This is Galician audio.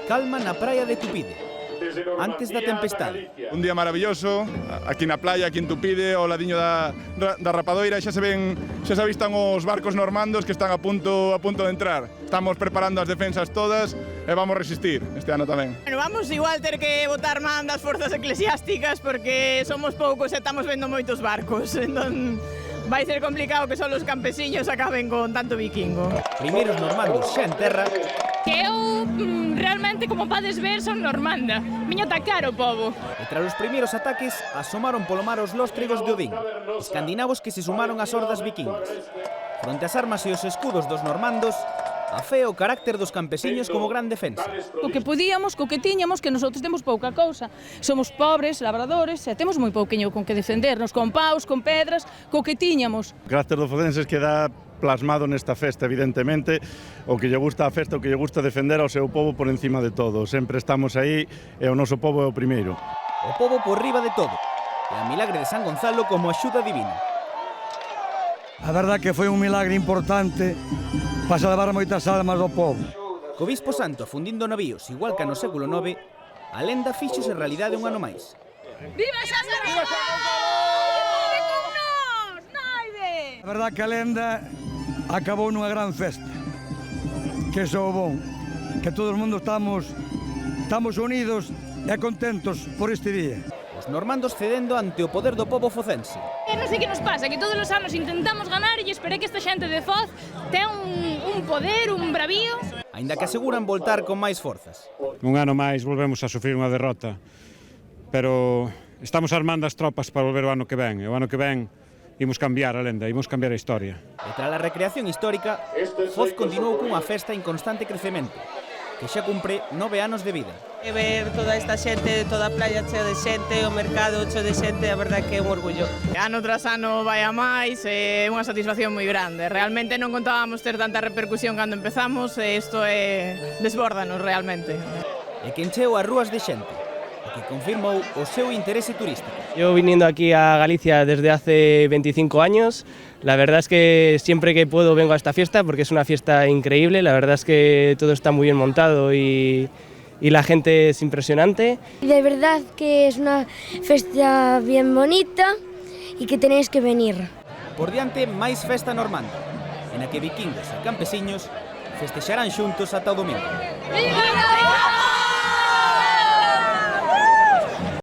calma na praia de Tupide, antes da tempestade. Un día maravilloso, aquí na playa, aquí en Tupide, ao ladiño da rapadoira, xa se avistan os barcos normandos que están a punto de entrar. Estamos preparando as defensas todas e vamos resistir este ano tamén. Bueno, vamos igual ter que botar man das forzas eclesiásticas porque somos poucos e estamos vendo moitos barcos, entón vai ser complicado que só os campesiños acaben con tanto vikingo. Primeiros normandos xa en terra. Que eu realmente, como podes ver, son normanda. Miña atacar o pobo. E tras os primeiros ataques, asomaron polo mar os lóstregos de Odín, escandinavos que se sumaron ás hordas vikingas. Fronte ás armas e os escudos dos normandos, a fe e o carácter dos campesiños como gran defensa. O que podíamos, co que tiñamos, que nosotros temos pouca cousa. Somos pobres, labradores, e temos moi pouquiño con que defendernos, con paus, con pedras, co que tiñamos. O carácter do focenses queda plasmado nesta festa, evidentemente. O que lle gusta a festa, o que lle gusta defender ao seu povo por encima de todo. Sempre estamos aí e o noso povo é o primeiro. O povo por riba de todo, e a milagre de San Gonzalo como axuda divina. A verdad que foi un milagre importante para salvar moitas almas do povo. Co Bispo Santo afundindo navíos igual que no século IX, a lenda fíxose realidade un ano máis. Viva San Gonzalo! A verdad que a lenda acabou nunha gran festa, que iso é o bon, que todo o mundo estamos unidos e contentos por este día. Os normandos cedendo ante o poder do pobo focense. Non sei que nos pasa, que todos os anos intentamos ganar e esperei que esta xente de Foz ten un poder, un bravío. Aínda que aseguran voltar con máis forzas. Un ano máis volvemos a sufrir unha derrota, pero estamos armando as tropas para volver o ano que ven, e o ano que ven imos cambiar a lenda, imos cambiar a historia. E tras a recreación histórica, Foz continuou cunha festa en constante crecemento, que xa cumpre 9 anos de vida. E ver toda esta xente, toda a playa chea de xente, o mercado cheo de xente, a verdade que é un orgullo. Ano tras ano vai a máis, é unha satisfacción moi grande. Realmente non contábamos ter tanta repercusión cando empezamos e isto desbórdanos realmente. E que encheu as rúas de xente, o que confirmou o seu interese turístico. Yo viniendo aquí a Galicia desde hace 25 años, la verdad es que siempre que puedo vengo a esta fiesta porque es una fiesta increíble, la verdad es que todo está muy bien montado y la gente es impresionante. De verdad que es una festa bien bonita y que tenéis que venir. Por diante, máis festa normanda, en a que vikingos e campesiños festexarán xuntos ata o domingo. ¡Viva!